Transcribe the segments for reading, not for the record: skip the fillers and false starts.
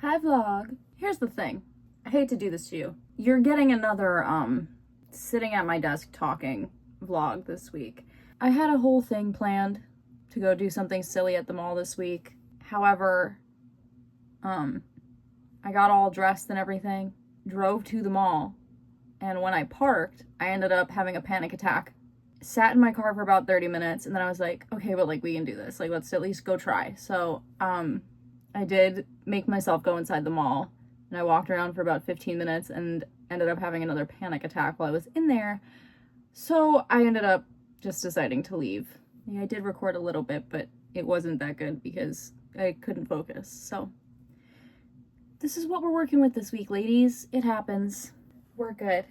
Hi vlog. Here's the thing. I hate to do this to you. You're getting another sitting at my desk talking vlog this week. I had a whole thing planned to go do something silly at the mall this week. However, I got all dressed and everything, drove to the mall, and when I parked, I ended up having a panic attack. Sat in my car for about 30 minutes, and then I was like, okay, but like we can do this. Like, let's at least go try. So, I did make myself go inside the mall, and I walked around for about 15 minutes and ended up having another panic attack while I was in there. So I ended up just deciding to leave. Yeah, I did record a little bit, but it wasn't that good because I couldn't focus. So this is what we're working with this week, ladies. It happens. We're good.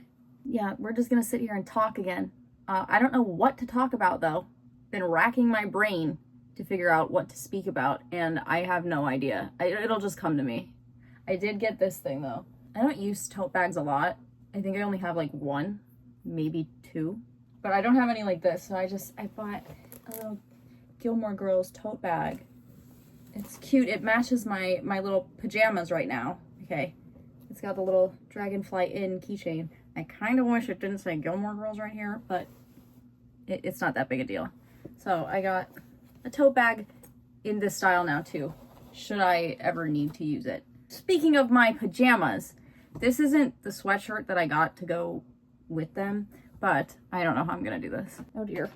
Yeah, we're just gonna sit here and talk again. I don't know what to talk about though. Been racking my brain to figure out what to speak about, and I have no idea. It'll just come to me. I did get this thing though. I don't use tote bags a lot. I think I only have like one, maybe two, but I don't have any like this, so I bought a little Gilmore Girls tote bag. It's cute. It matches my little pajamas right now. Okay, it's got the little dragonfly inn keychain. I kind of wish it didn't say Gilmore Girls right here, but it's not that big a deal. So I got a tote bag in this style now too, should I ever need to use it. Speaking of my pajamas, this isn't the sweatshirt that I got to go with them, but I don't know how I'm gonna do this. Oh dear.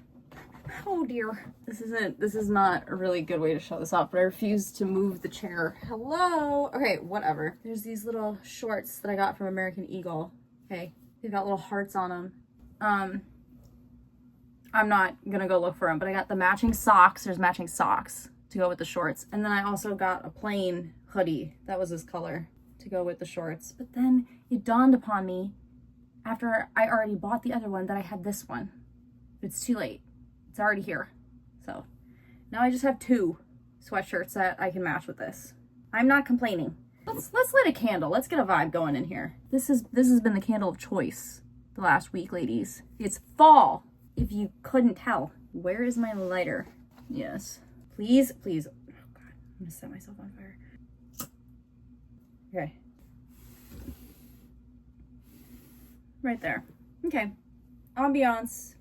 Oh dear. This is not a really good way to show this off, but I refuse to move the chair. Hello. Okay, whatever. There's these little shorts that I got from American Eagle. Okay, they've got little hearts on them. I'm not gonna go look for them, but I got the matching socks. There's matching socks to go with the shorts. And then I also got a plain hoodie that was this color to go with the shorts. But then it dawned upon me after I already bought the other one that I had this one. It's too late. It's already here. So now I just have two sweatshirts that I can match with this. I'm not complaining. Let's lit a candle. Let's get a vibe going in here. This has been the candle of choice the last week, ladies. It's fall, if you couldn't tell. Where is my lighter? Yes. Please. Oh God, I'm gonna set myself on fire. Okay. Right there. Okay. Ambiance.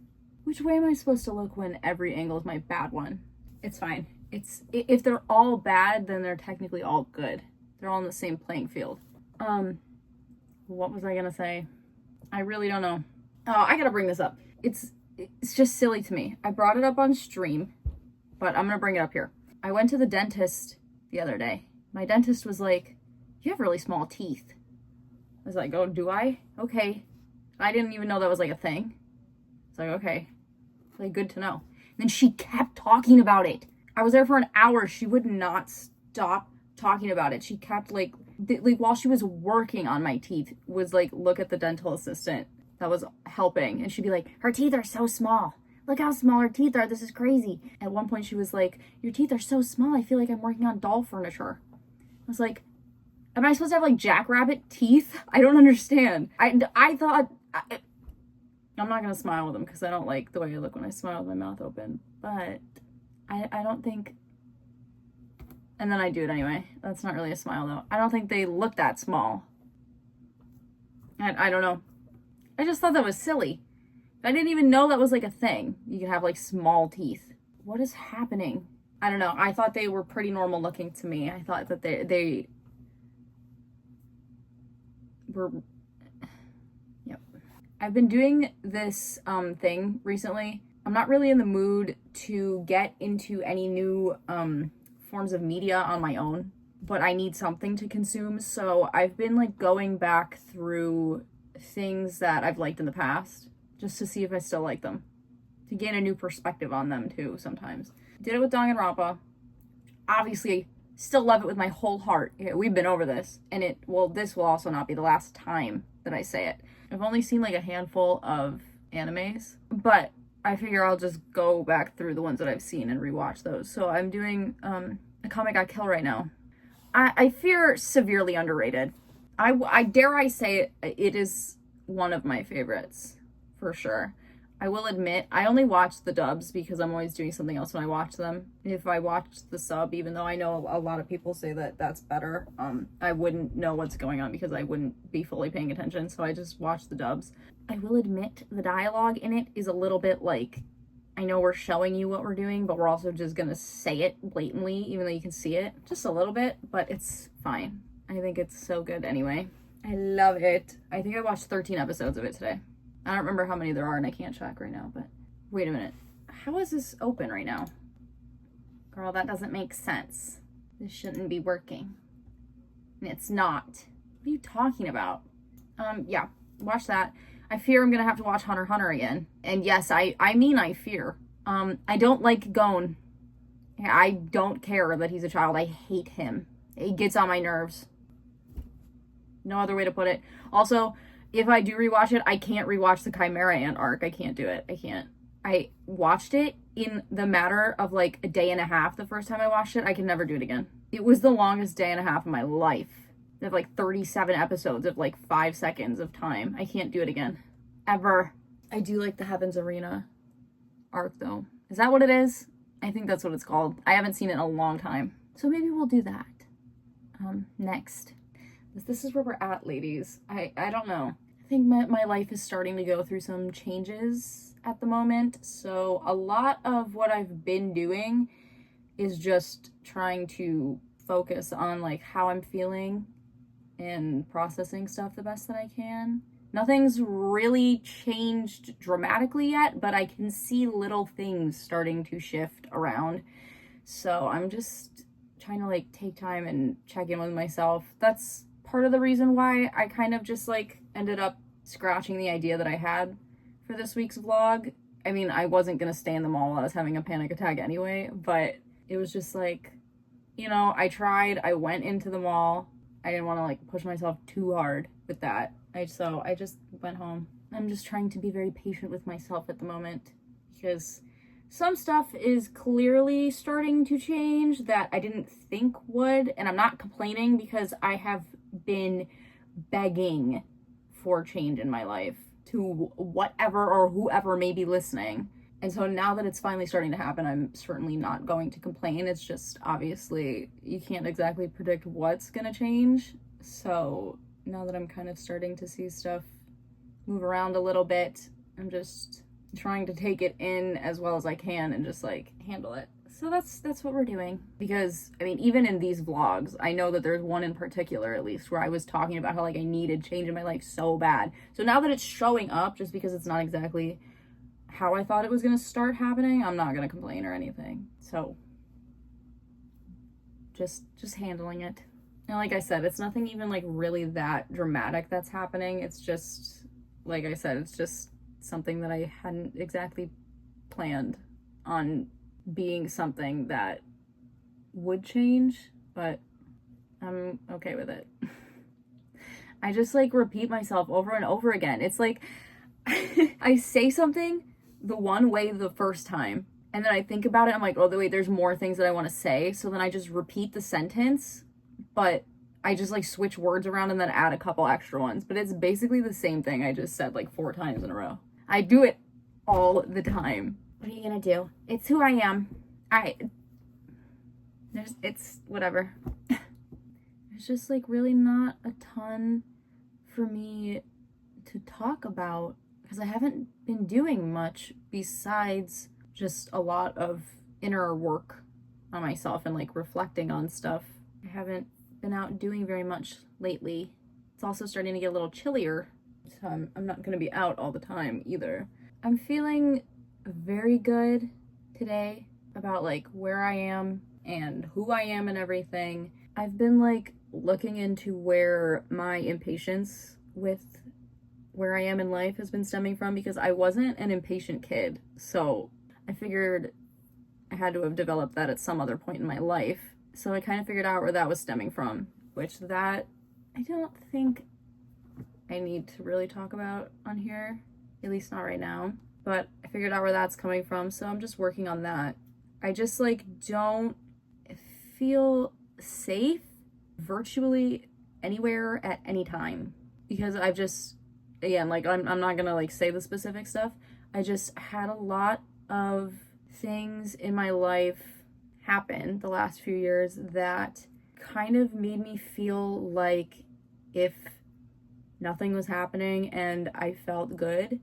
Which way am I supposed to look when every angle is my bad one? It's fine. If they're all bad, then they're technically all good. They're all in the same playing field. What was I gonna say? I really don't know. Oh, I gotta bring this up. It's just silly to me. I brought it up on stream, but I'm gonna bring it up here. I went to the dentist the other day. My dentist was like, you have really small teeth. I was like, oh, do I? Okay. I didn't even know that was like a thing. It's like, okay. Like, good to know. And then she kept talking about it. I was there for an hour. She would not stop talking about it. She kept like while she was working on my teeth, was like, look at the dental assistant that was helping, and she'd be like, her teeth are so small. Look how small her teeth are. This is crazy. At one point she was like, your teeth are so small. I feel like I'm working on doll furniture. I was like, am I supposed to have like jackrabbit teeth? I don't understand. I thought, I'm not gonna smile with them because I don't like the way I look when I smile with my mouth open, but I don't think, and then I do it anyway. That's not really a smile though. I don't think they look that small. I don't know. I just thought that was silly. I didn't even know that was like a thing. You could have like small teeth. What is happening? I don't know. I thought they were pretty normal looking to me. I thought that they were, yep. I've been doing this thing recently. I'm not really in the mood to get into any new forms of media on my own, but I need something to consume. So I've been like going back through things that I've liked in the past just to see if I still like them, to gain a new perspective on them too sometimes. Did it with Danganronpa. Obviously still love it with my whole heart. Yeah, we've been over this, and this will also not be the last time that I say it. I've only seen like a handful of animes, but I figure I'll just go back through the ones that I've seen and rewatch those. So I'm doing Akame got Kill right now. I fear severely underrated. I dare I say it is one of my favorites for sure. I will admit, I only watch the dubs because I'm always doing something else when I watch them. If I watched the sub, even though I know a lot of people say that that's better, I wouldn't know what's going on because I wouldn't be fully paying attention, so I just watch the dubs. I will admit the dialogue in it is a little bit like, I know we're showing you what we're doing, but we're also just gonna say it blatantly, even though you can see it. Just a little bit, but it's fine. I think it's so good anyway. I love it. I think I watched 13 episodes of it today. I don't remember how many there are and I can't check right now, but wait a minute. How is this open right now? Girl, that doesn't make sense. This shouldn't be working. And it's not. What are you talking about? Yeah, watch that. I fear I'm gonna have to watch HunterxHunter again. And yes, I mean I fear. I don't like Gon. I don't care that he's a child. I hate him. He gets on my nerves. No other way to put it. Also, if I do rewatch it, I can't rewatch the Chimera Ant arc. I can't do it. I can't. I watched it in the matter of like a day and a half the first time I watched it. I can never do it again. It was the longest day and a half of my life. They have like 37 episodes of like 5 seconds of time. I can't do it again. Ever. I do like the Heaven's Arena arc though. Is that what it is? I think that's what it's called. I haven't seen it in a long time. So maybe we'll do that. Next. This is where we're at, ladies. I don't know. I think my life is starting to go through some changes at the moment. So a lot of what I've been doing is just trying to focus on like how I'm feeling and processing stuff the best that I can. Nothing's really changed dramatically yet, but I can see little things starting to shift around. So I'm just trying to like take time and check in with myself. That's part of the reason why I kind of just like ended up scratching the idea that I had for this week's vlog. I mean, I wasn't gonna stay in the mall while I was having a panic attack anyway, but it was just like, you know, I tried, I went into the mall. I didn't want to like push myself too hard with that. So I just went home. I'm just trying to be very patient with myself at the moment because some stuff is clearly starting to change that I didn't think would, and I'm not complaining because I have been begging for change in my life to whatever or whoever may be listening. And so now that it's finally starting to happen, I'm certainly not going to complain. It's just obviously you can't exactly predict what's gonna change. So now that I'm kind of starting to see stuff move around a little bit, I'm just trying to take it in as well as I can and just like handle it. So that's what we're doing. Because I mean, even in these vlogs, I know that there's one in particular at least where I was talking about how like I needed change in my life so bad. So now that it's showing up, just because it's not exactly how I thought it was gonna start happening, I'm not gonna complain or anything. So just handling it. And like I said, it's nothing even like really that dramatic that's happening. It's just, like I said, it's just something that I hadn't exactly planned on being something that would change, but I'm okay with it. I just like repeat myself over and over again. It's like I say something the one way the first time, and then I think about it, I'm like, oh wait, there's more things that I want to say, so then I just repeat the sentence, but I just like switch words around and then add a couple extra ones, but it's basically the same thing I just said like 4 times in a row. I do it all the time. What are you gonna do? It's who I am. It's whatever. There's just like really not a ton for me to talk about because I haven't been doing much besides just a lot of inner work on myself and like reflecting on stuff. I haven't been out doing very much lately. It's also starting to get a little chillier, so I'm not gonna be out all the time either. I'm feeling very good today about like where I am and who I am and everything. I've been like looking into where my impatience with where I am in life has been stemming from because I wasn't an impatient kid. So I figured I had to have developed that at some other point in my life. So I kind of figured out where that was stemming from, which that I don't think I need to really talk about on here, at least not right now. But I figured out where that's coming from, so I'm just working on that. I just like don't feel safe virtually anywhere at any time because I've just, again, like I'm not gonna like say the specific stuff. I just had a lot of things in my life happen the last few years that kind of made me feel like if nothing was happening and I felt good,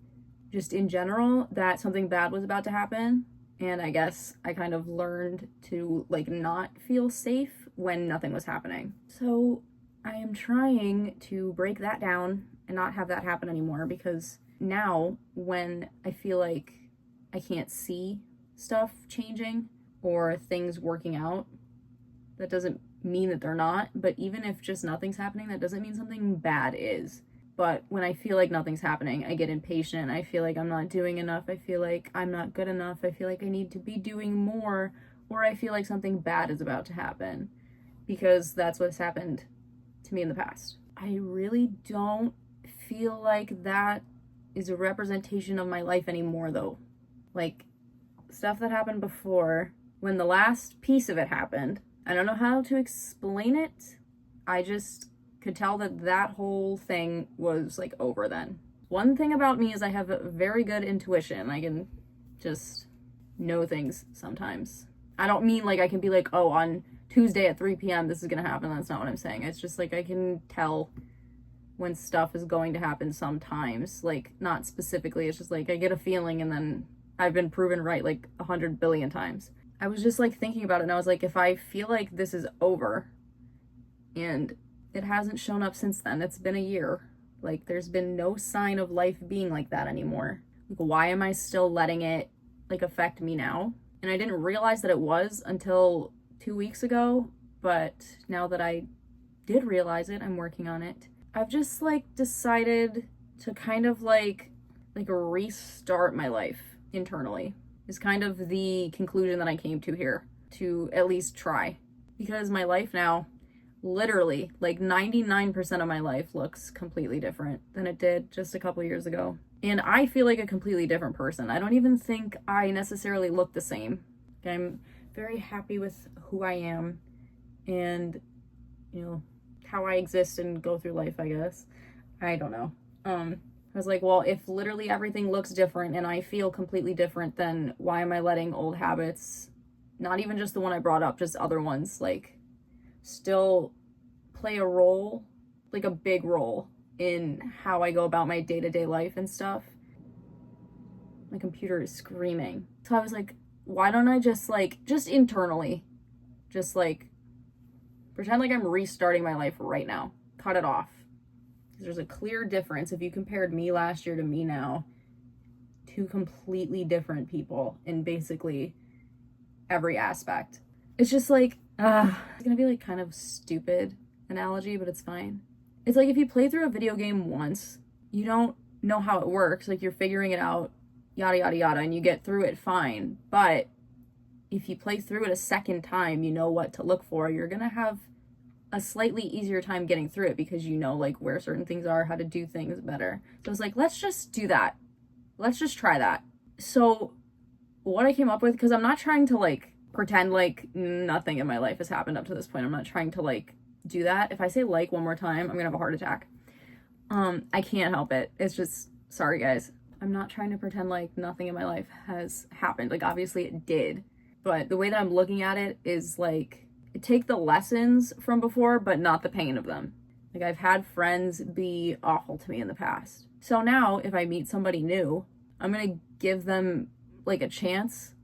just in general, that something bad was about to happen. And I guess I kind of learned to like not feel safe when nothing was happening. So I am trying to break that down and not have that happen anymore, because now when I feel like I can't see stuff changing or things working out, that doesn't mean that they're not, but even if just nothing's happening, that doesn't mean something bad is. But when I feel like nothing's happening, I get impatient. I feel like I'm not doing enough. I feel like I'm not good enough. I feel like I need to be doing more, or I feel like something bad is about to happen, because that's what's happened to me in the past. I really don't feel like that is a representation of my life anymore, though. Like, stuff that happened before, when the last piece of it happened, I don't know how to explain it. I just could tell that that whole thing was like over then. One thing about me is I have a very good intuition. I can just know things sometimes. I don't mean like I can be like, oh, on Tuesday at 3 p.m. this is gonna happen. That's not what I'm saying. It's just like I can tell when stuff is going to happen sometimes. Like, not specifically, it's just like I get a feeling, and then I've been proven right like 100 billion times. I was just like thinking about it, and I was like, if I feel like this is over, and it hasn't shown up since then, it's been a year, like there's been no sign of life being like that anymore. Like, why am I still letting it like affect me now? And I didn't realize that it was until 2 weeks ago, but now that I did realize it, I'm working on it. I've just like decided to kind of like restart my life internally, is kind of the conclusion that I came to here, to at least try. Because my life now, literally, like 99% of my life looks completely different than it did just a couple years ago. And I feel like a completely different person. I don't even think I necessarily look the same. I'm very happy with who I am and, you know, how I exist and go through life, I guess. I don't know. I was like, well, if literally everything looks different and I feel completely different, then why am I letting old habits, not even just the one I brought up, just other ones, like, still play a role, like a big role in how I go about my day-to-day life and stuff? My computer is screaming. So I was like, why don't I just internally, just like pretend like I'm restarting my life right now. Cut it off. There's a clear difference if you compared me last year to me now. Two completely different people in basically every aspect. It's just like, it's gonna be like kind of stupid analogy, but it's fine. It's like if you play through a video game once, you don't know how it works, like you're figuring it out, yada yada yada, and you get through it fine. But if you play through it a second time, you know what to look for. You're gonna have a slightly easier time getting through it because you know like where certain things are, how to do things better. So it's like, let's just do that. Let's just try that. So what I came up with, because I'm not trying to like pretend like nothing in my life has happened up to this point. I'm not trying to like do that. If I say like one more time, I'm gonna have a heart attack. I can't help it. It's just, sorry guys. I'm not trying to pretend like nothing in my life has happened. Like obviously it did. But the way that I'm looking at it is like, take the lessons from before, but not the pain of them. Like I've had friends be awful to me in the past. So now if I meet somebody new, I'm gonna give them like a chance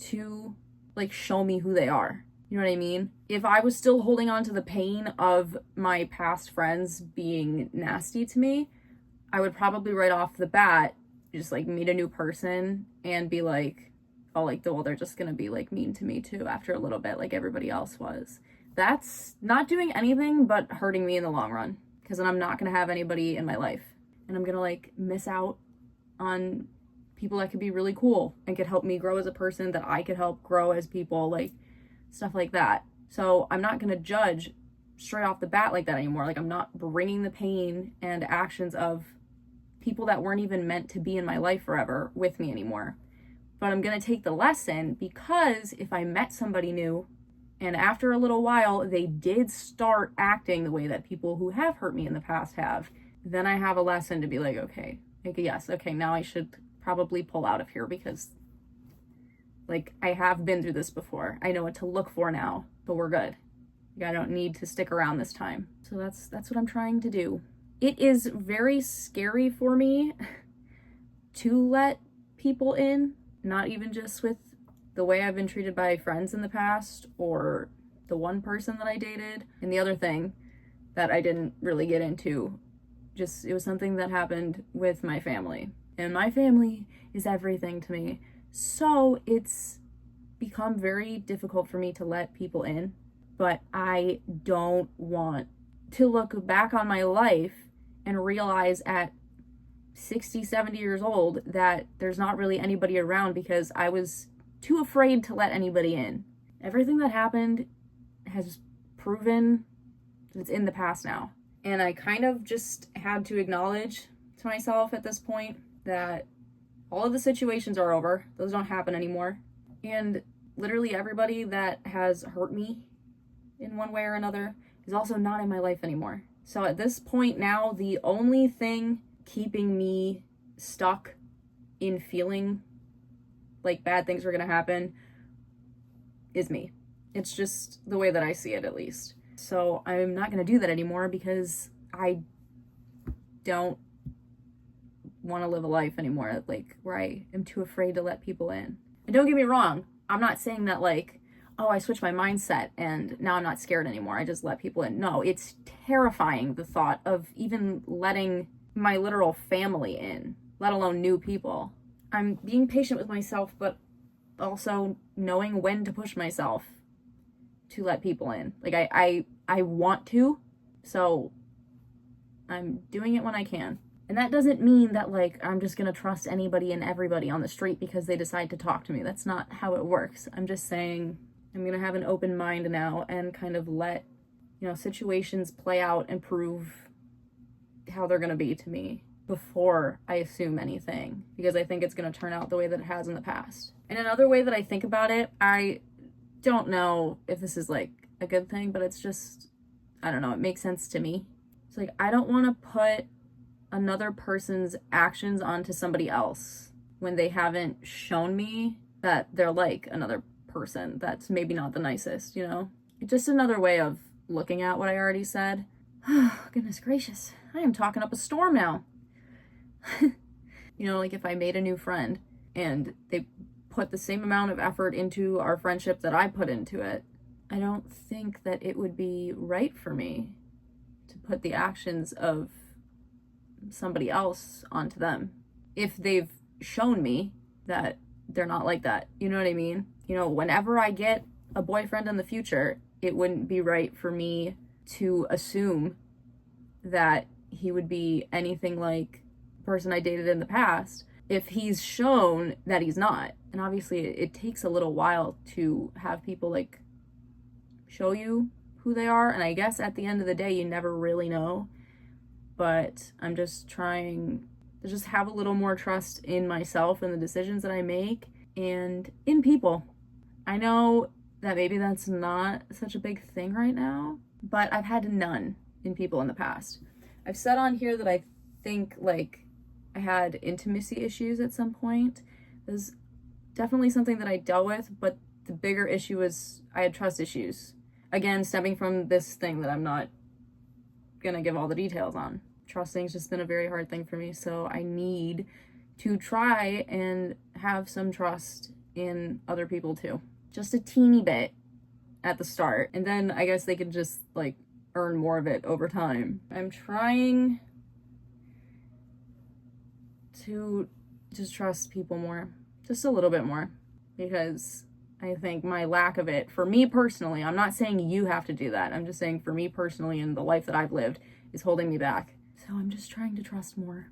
to like show me who they are. You know what I mean? If I was still holding on to the pain of my past friends being nasty to me, I would probably right off the bat just like meet a new person and be like, oh, like, well, they're just gonna be like mean to me too after a little bit, like everybody else was. That's not doing anything but hurting me in the long run, because then I'm not gonna have anybody in my life, and I'm gonna like miss out on people that could be really cool and could help me grow as a person, that I could help grow as people, like stuff like that. So I'm not gonna judge straight off the bat like that anymore. Like I'm not bringing the pain and actions of people that weren't even meant to be in my life forever with me anymore. But I'm gonna take the lesson, because if I met somebody new and after a little while they did start acting the way that people who have hurt me in the past have, then I have a lesson to be like, okay, yes, okay, now I should probably pull out of here because, like, I have been through this before. I know what to look for now, but we're good. Like, I don't need to stick around this time. So that's what I'm trying to do. It is very scary for me to let people in, not even just with the way I've been treated by friends in the past or the one person that I dated. And the other thing that I didn't really get into, just it was something that happened with my family. And my family is everything to me. So it's become very difficult for me to let people in. But I don't want to look back on my life and realize at 60, 70 years old that there's not really anybody around because I was too afraid to let anybody in. Everything that happened has proven that it's in the past now. And I kind of just had to acknowledge to myself at this point that all of the situations are over. Those don't happen anymore. And literally everybody that has hurt me in one way or another is also not in my life anymore. So at this point now, the only thing keeping me stuck in feeling like bad things are gonna happen is me. It's just the way that I see it, at least. So I'm not gonna do that anymore because I don't want to live a life anymore, like, where I am too afraid to let people in. And don't get me wrong, I'm not saying that, like, oh, I switched my mindset and now I'm not scared anymore, I just let people in. No, it's terrifying, the thought of even letting my literal family in, let alone new people. I'm being patient with myself, but also knowing when to push myself to let people in. Like, I want to, so I'm doing it when I can. And that doesn't mean that, like, I'm just gonna trust anybody and everybody on the street because they decide to talk to me. That's not how it works. I'm just saying I'm gonna have an open mind now and kind of let, you know, situations play out and prove how they're gonna be to me before I assume anything, because I think it's gonna turn out the way that it has in the past. And another way that I think about it, I don't know if this is, like, a good thing, but it's just, I don't know, it makes sense to me. It's like, I don't want to put another person's actions onto somebody else when they haven't shown me that they're like another person that's maybe not the nicest, you know? It's just another way of looking at what I already said. Goodness gracious, I am talking up a storm now. You know, like, if I made a new friend and they put the same amount of effort into our friendship that I put into it, I don't think that it would be right for me to put the actions of somebody else onto them if they've shown me that they're not like that. You know what I mean? You know, whenever I get a boyfriend in the future, it wouldn't be right for me to assume that he would be anything like the person I dated in the past if he's shown that he's not. And obviously it takes a little while to have people, like, show you who they are, and I guess at the end of the day you never really know. But I'm just trying to just have a little more trust in myself and the decisions that I make and in people. I know that maybe that's not such a big thing right now, but I've had none in people in the past. I've said on here that I think, like, I had intimacy issues at some point. It was definitely something that I dealt with, but the bigger issue was I had trust issues. Again, stemming from this thing that I'm not gonna give all the details on. Trusting's just been a very hard thing for me, so I need to try and have some trust in other people too. Just a teeny bit at the start, and then I guess they can just, like, earn more of it over time. I'm trying to just trust people more, just a little bit more, because I think my lack of it, for me personally, I'm not saying you have to do that, I'm just saying for me personally and the life that I've lived, is holding me back. So I'm just trying to trust more,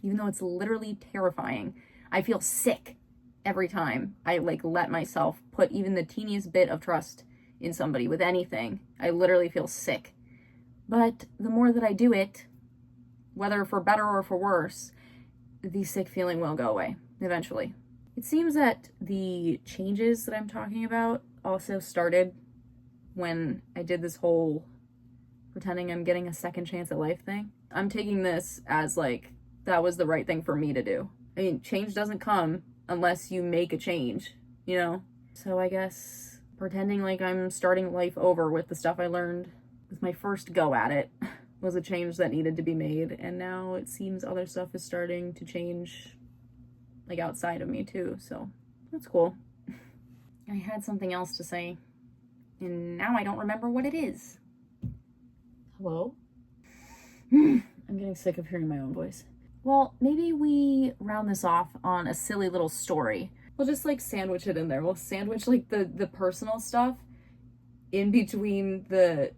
even though it's literally terrifying. I feel sick every time I, like, let myself put even the teeniest bit of trust in somebody with anything. I literally feel sick. But the more that I do it, whether for better or for worse, the sick feeling will go away eventually. It seems that the changes that I'm talking about also started when I did this whole pretending I'm getting a second chance at life thing. I'm taking this as, like, that was the right thing for me to do. I mean, change doesn't come unless you make a change, you know? So I guess pretending like I'm starting life over with the stuff I learned with my first go at it was a change that needed to be made, and now it seems other stuff is starting to change, like, outside of me too, so that's cool. I had something else to say, and now I don't remember what it is. Hello? I'm getting sick of hearing my own voice. Well, maybe we round this off on a silly little story. We'll just, like, sandwich it in there. We'll sandwich, like, the personal stuff in between the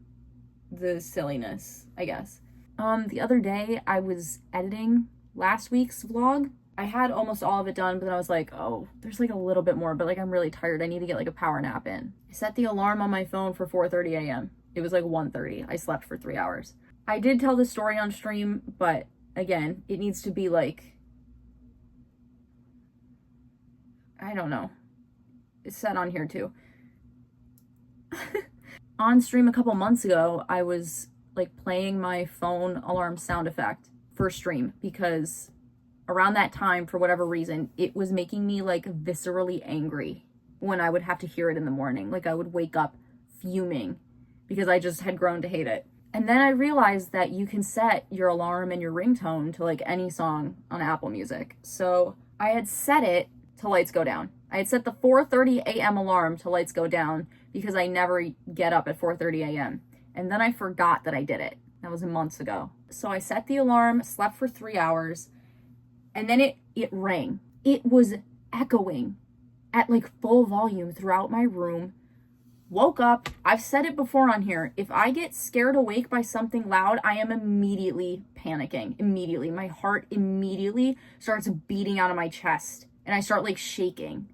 silliness, I guess. The other day I was editing last week's vlog. I had almost all of it done, but then I was like, oh, there's like a little bit more, but like I'm really tired. I need to get like a power nap in. I set the alarm on my phone for 4:30 a.m. It was like 1:30. I slept for 3 hours. I did tell this story on stream, but again, it needs to be like, I don't know. It's said on here too. On stream a couple months ago, I was like playing my phone alarm sound effect for stream because around that time, for whatever reason, it was making me like viscerally angry when I would have to hear it in the morning. Like I would wake up fuming because I just had grown to hate it. And then I realized that you can set your alarm and your ringtone to like any song on Apple Music. So I had set it to Lights Go Down. I had set the 4:30 a.m. alarm to Lights Go Down because I never get up at 4:30 a.m. And then I forgot that I did it. That was months ago. So I set the alarm, slept for 3 hours, and then it rang. It was echoing at like full volume throughout my room. Woke up. I've said it before on here. If I get scared awake by something loud, I am immediately panicking. Immediately. My heart immediately starts beating out of my chest. And I start like shaking.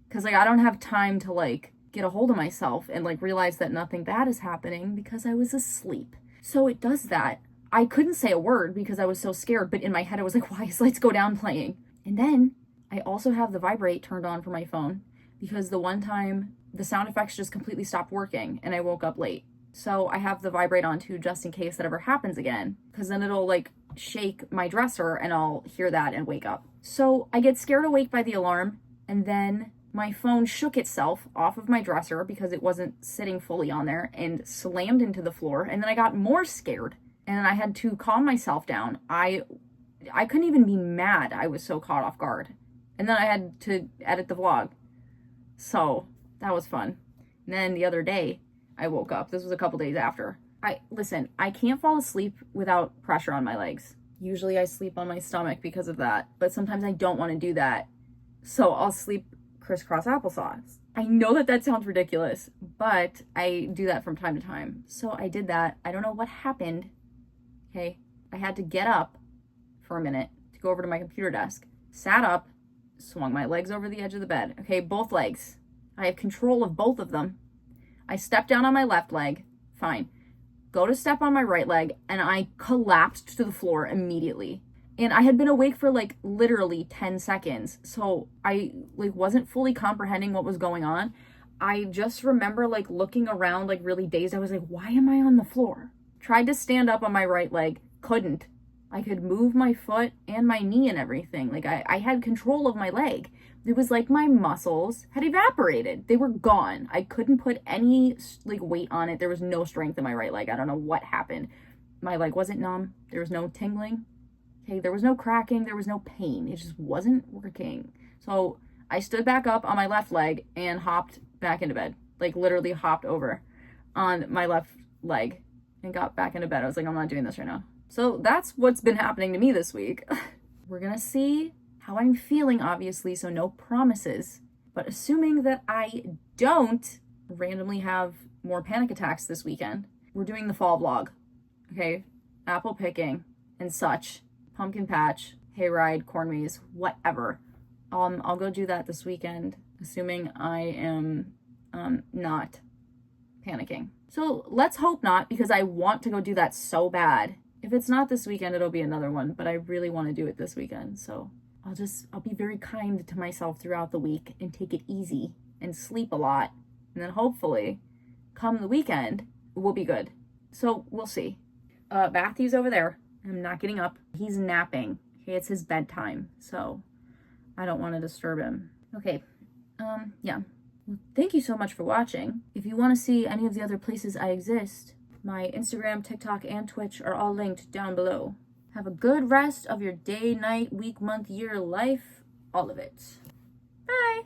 Because like I don't have time to like get a hold of myself and like realize that nothing bad is happening because I was asleep. So it does that. I couldn't say a word because I was so scared, but in my head I was like, why is Lights Go Down playing? And then I also have the vibrate turned on for my phone because the one time the sound effects just completely stopped working and I woke up late. So I have the vibrate on too just in case that ever happens again, because then it'll like shake my dresser and I'll hear that and wake up. So I get scared awake by the alarm, and then my phone shook itself off of my dresser because it wasn't sitting fully on there and slammed into the floor. And then I got more scared and then I had to calm myself down. I couldn't even be mad. I was so caught off guard. And then I had to edit the vlog. So that was fun. And then the other day I woke up. This was a couple days after. Listen, I can't fall asleep without pressure on my legs. Usually I sleep on my stomach because of that, but sometimes I don't want to do that. So I'll sleep crisscross applesauce. I know that sounds ridiculous, but I do that from time to time. So I did that. I don't know what happened. Okay. I had to get up for a minute to go over to my computer desk, sat up, swung my legs over the edge of the bed. Okay. Both legs. I have control of both of them. I stepped down on my left leg. Fine. Go to step on my right leg and I collapsed to the floor immediately. And I had been awake for like literally 10 seconds. So I like wasn't fully comprehending what was going on. I just remember like looking around like really dazed. I was like, why am I on the floor? Tried to stand up on my right leg. Couldn't. I could move my foot and my knee and everything. Like I had control of my leg. It was like my muscles had evaporated. They were gone. I couldn't put any like weight on it. There was no strength in my right leg. I don't know what happened. My leg wasn't numb. There was no tingling. Okay, there was no cracking. There was no pain. It just wasn't working. So I stood back up on my left leg and hopped back into bed. Like literally hopped over on my left leg and got back into bed. I was like, I'm not doing this right now. So that's what's been happening to me this week. We're gonna see how I'm feeling, obviously, so no promises. But assuming that I don't randomly have more panic attacks this weekend, we're doing the fall vlog. Okay? Apple picking and such. Pumpkin patch, hayride, corn maze, whatever. I'll go do that this weekend, assuming I am not panicking. So let's hope not, because I want to go do that so bad. If it's not this weekend, it'll be another one, but I really want to do it this weekend. So I'll be very kind to myself throughout the week and take it easy and sleep a lot. And then hopefully come the weekend, we'll be good. So we'll see. Matthew's over there. I'm not getting up. He's napping. Okay, it's his bedtime. So I don't want to disturb him. Okay, yeah. Well, thank you so much for watching. If you want to see any of the other places I exist, my Instagram, TikTok, and Twitch are all linked down below. Have a good rest of your day, night, week, month, year, life, all of it. Bye!